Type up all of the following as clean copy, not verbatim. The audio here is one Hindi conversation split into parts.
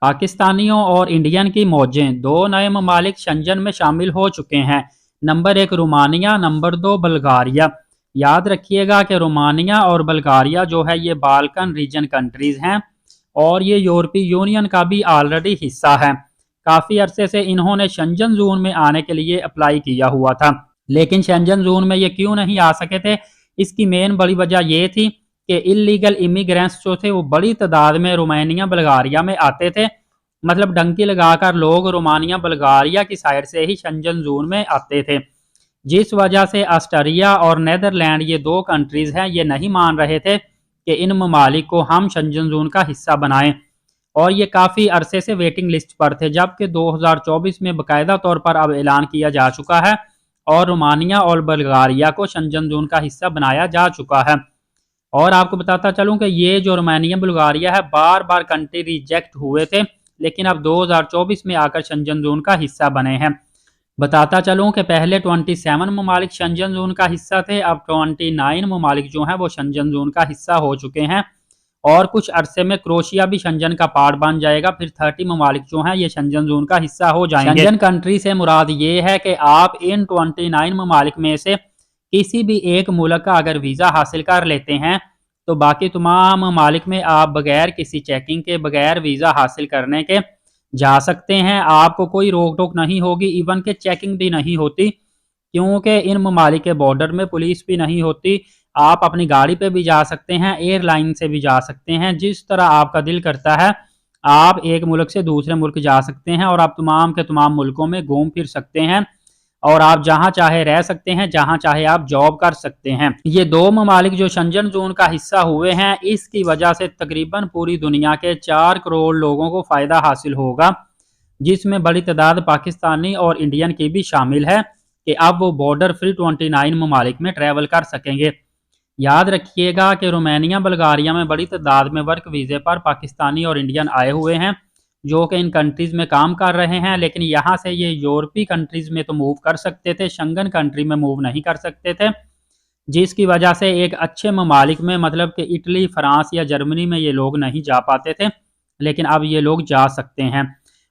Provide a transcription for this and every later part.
पाकिस्तानियों और इंडियन की मौजें, दो नए ममालिक शंजन में शामिल हो चुके हैं। Number 1 Romania, number 2 Bulgaria. याद रखिएगा कि रोमानिया और बल्गारिया जो है ये बाल्कन रीजन कंट्रीज हैं और ये यूरोपीय यूनियन का भी ऑलरेडी हिस्सा है। काफ़ी अरसे से इन्होंने शंजन जोन में आने के लिए अप्लाई किया हुआ था, लेकिन शंजन जोन में ये क्यों नहीं आ सके थे, इसकी मेन बड़ी वजह ये थी कि इलीगल इमिग्रेंट्स जो थे वो बड़ी तादाद में रोमानिया बल्गारिया में आते थे। मतलब डंकी लगाकर लोग रोमानिया बल्गारिया की साइड से ही शंजन जोन में आते थे, जिस वजह से ऑस्ट्रिया और नेदरलैंड ये दो कंट्रीज हैं ये नहीं मान रहे थे कि इन ममालिक को हम शंजन जोन का हिस्सा बनाएं और ये काफ़ी अरसे से वेटिंग लिस्ट पर थे, जबकि 2024 में बाकायदा तौर पर अब ऐलान किया जा चुका है और रोमानिया और बल्गारिया को शंजन जोन का हिस्सा बनाया जा चुका है। और आपको बताता चलूं कि ये जो रोमानिया बुल्गारिया है बार बार कंट्री रिजेक्ट हुए थे, लेकिन अब 2024 में आकर शंजन जोन का हिस्सा बने हैं। बताता चलूं कि पहले 27 ममालिक शंजन जोन का हिस्सा थे, अब 29 ममालिक जो हैं वो शंजन जोन का हिस्सा हो चुके हैं और कुछ अरसे में क्रोशिया भी शंजन का पार्ट बन जाएगा। फिर 30 ममालिक जो हैं ये शंजन जोन का हिस्सा हो जाएंगे। शंजन कंट्री से मुराद ये है कि आप इन 29 ममालिक में से किसी भी एक मुल्क का अगर वीज़ा हासिल कर लेते हैं तो बाकी तमाम ममालिक में आप बगैर किसी चेकिंग के, बगैर वीज़ा हासिल करने के जा सकते हैं। आपको कोई रोक टोक नहीं होगी, इवन के चेकिंग भी नहीं होती, क्योंकि इन ममालिक के बॉर्डर में पुलिस भी नहीं होती। आप अपनी गाड़ी पे भी जा सकते हैं, एयरलाइन से भी जा सकते हैं, जिस तरह आपका दिल करता है आप एक मुल्क से दूसरे मुल्क जा सकते हैं और आप तमाम के तमाम मुल्कों में घूम फिर सकते हैं और आप जहां चाहे रह सकते हैं, जहां चाहे आप जॉब कर सकते हैं। ये दो ममालिक जो शंजन जोन का हिस्सा हुए हैं, इसकी वजह से तकरीबन पूरी दुनिया के 4 करोड़ लोगों को फ़ायदा हासिल होगा, जिसमें बड़ी तादाद पाकिस्तानी और इंडियन की भी शामिल है कि अब वो बॉर्डर फ्री 29 ममालिक में ट्रैवल कर सकेंगे। याद रखिएगा कि रोमानिया बल्गारिया में बड़ी तादाद में वर्क वीज़े पर पाकिस्तानी और इंडियन आए हुए हैं जो कि इन कंट्रीज़ में काम कर रहे हैं, लेकिन यहाँ से ये यूरोपीय कंट्रीज़ में तो मूव कर सकते थे, शंगन कंट्री में मूव नहीं कर सकते थे, जिसकी वजह से एक अच्छे ममालिक में मतलब कि इटली, फ्रांस या जर्मनी में ये लोग नहीं जा पाते थे, लेकिन अब ये लोग जा सकते हैं।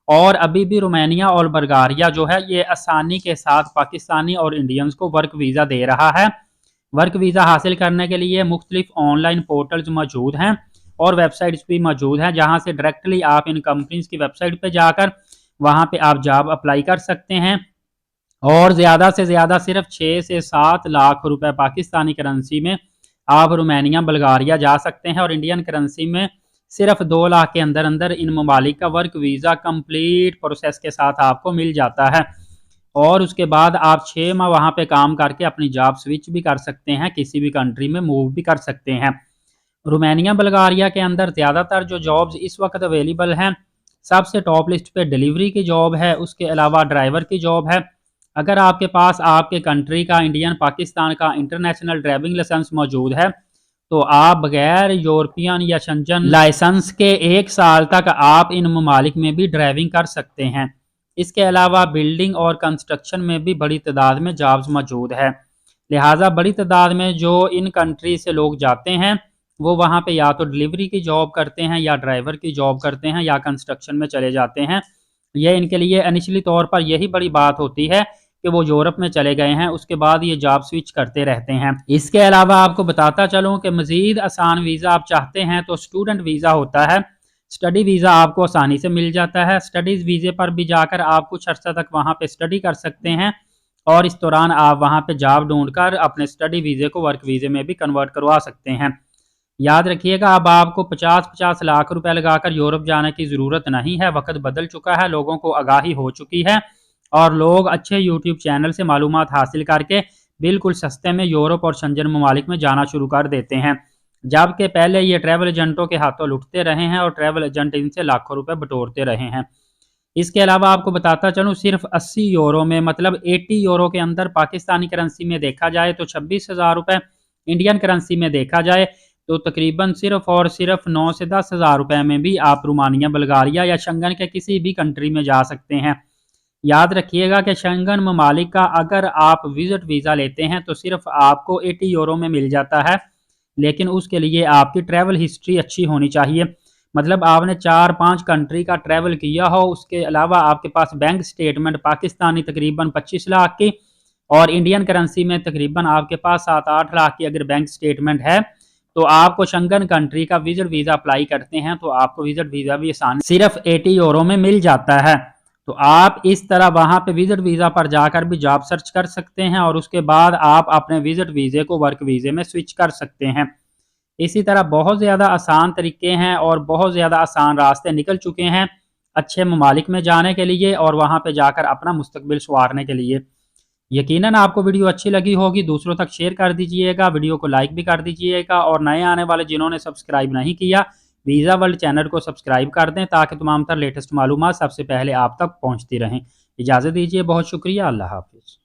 और अभी भी रोमानिया और बल्गारिया जो है ये आसानी के साथ पाकिस्तानी और इंडियंस को वर्क वीज़ा दे रहा है। वर्क वीज़ा हासिल करने के लिए मुख्तलिफ ऑनलाइन पोर्टल्स मौजूद हैं और वेबसाइट्स भी मौजूद हैं, जहां से डायरेक्टली आप इन कंपनीज की वेबसाइट पे जाकर वहां पे आप जॉब अप्लाई कर सकते हैं और ज़्यादा से ज़्यादा सिर्फ 6 से 7 लाख रुपए पाकिस्तानी करेंसी में आप रोमानिया बल्गारिया जा सकते हैं और इंडियन करेंसी में सिर्फ 2 लाख के अंदर अंदर इन ममालिक का वर्क वीज़ा कंप्लीट प्रोसेस के साथ आपको मिल जाता है और उसके बाद आप 6 माह वहाँ पे काम करके अपनी जॉब स्विच भी कर सकते हैं, किसी भी कंट्री में मूव भी कर सकते हैं। रोमानिया बल्गारिया के अंदर ज़्यादातर जो जॉब्स इस वक्त अवेलेबल हैं, सबसे टॉप लिस्ट पे डिलीवरी की जॉब है, उसके अलावा ड्राइवर की जॉब है। अगर आपके पास आपके कंट्री का, इंडियन, पाकिस्तान का इंटरनेशनल ड्राइविंग लाइसेंस मौजूद है तो आप बगैर यूरोपियन या शंजन लाइसेंस के 1 साल तक आप इन ममालिक में भी ड्राइविंग कर सकते हैं। इसके अलावा बिल्डिंग और कंस्ट्रक्शन में भी बड़ी तादाद में जॉब्स मौजूद है, लिहाजा बड़ी तादाद में जो इन कंट्री से लोग जाते हैं वो वहाँ पे या तो डिलीवरी की जॉब करते हैं या ड्राइवर की जॉब करते हैं या कंस्ट्रक्शन में चले जाते हैं। ये इनके लिए इनिशियली तौर पर यही बड़ी बात होती है कि वो यूरोप में चले गए हैं, उसके बाद ये जॉब स्विच करते रहते हैं। इसके अलावा आपको बताता चलूँ कि मज़ीद आसान वीज़ा आप चाहते हैं तो स्टूडेंट वीज़ा होता है, स्टडी वीज़ा आपको आसानी से मिल जाता है। स्टडीज़ वीज़े पर भी जाकर आप कुछ अर्सा तक वहाँ पे स्टडी कर सकते हैं और इस दौरान आप वहाँ पे जॉब ढूंढकर अपने स्टडी वीज़े को वर्क वीज़े में भी कन्वर्ट करवा सकते हैं। याद रखिएगा अब आपको 50-50 लाख रुपए लगाकर यूरोप जाने की ज़रूरत नहीं है, वक्त बदल चुका है, लोगों को आगाही हो चुकी है और लोग अच्छे यूट्यूब चैनल से मालूमात हासिल करके बिल्कुल सस्ते में यूरोप और शंजन ममालिक में जाना शुरू कर देते हैं, जबकि पहले ये ट्रैवल एजेंटों के हाथों लुटते रहे हैं और ट्रैवल एजेंट इनसे लाखों रुपए बटोरते रहे हैं। इसके अलावा आपको बताता चलूँ सिर्फ 80 यूरो में, मतलब 80 यूरो के अंदर पाकिस्तानी करेंसी में देखा जाए तो 26,000 रुपये, इंडियन करेंसी में देखा जाए तो तकरीबन सिर्फ और सिर्फ 9 से 10,000 रुपये में भी आप रोमानिया, बल्गारिया या शंगन के किसी भी कंट्री में जा सकते हैं। याद रखिएगा कि शंगन ममालिक का अगर आप विजिट वीज़ा लेते हैं तो सिर्फ आपको 80 यूरो में मिल जाता है, लेकिन उसके लिए आपकी ट्रैवल हिस्ट्री अच्छी होनी चाहिए। मतलब आपने 4-5 कंट्री का ट्रैवल किया हो, उसके अलावा आपके पास बैंक स्टेटमेंट पाकिस्तानी तकरीबन 25 लाख की और इंडियन करेंसी में तकरीबन आपके पास 7-8 लाख की अगर बैंक स्टेटमेंट है, तो आपको शंघन कंट्री का विजिट वीज़ा अप्लाई करते हैं तो आपको विजिट वीज़ा भी आसान सिर्फ 80 यूरो में मिल जाता है। तो आप इस तरह वहाँ पे विजिट वीज़ा पर जाकर भी जॉब सर्च कर सकते हैं और उसके बाद आप अपने विजिट वीज़े को वर्क वीज़े में स्विच कर सकते हैं। इसी तरह बहुत ज़्यादा आसान तरीके हैं और बहुत ज़्यादा आसान रास्ते निकल चुके हैं अच्छे ममालिक में जाने के लिए और वहाँ पे जाकर अपना मुस्तकबिल संवारने के लिए। यकीनन आपको वीडियो अच्छी लगी होगी, दूसरों तक शेयर कर दीजिएगा, वीडियो को लाइक भी कर दीजिएगा और नए आने वाले जिन्होंने सब्सक्राइब नहीं किया, वीज़ा वर्ल्ड चैनल को सब्सक्राइब कर दें ताकि तमाम तर लेटेस्ट मालूमात सबसे पहले आप तक पहुँचती रहें। इजाज़त दीजिए, बहुत शुक्रिया, अल्लाह हाफिज़।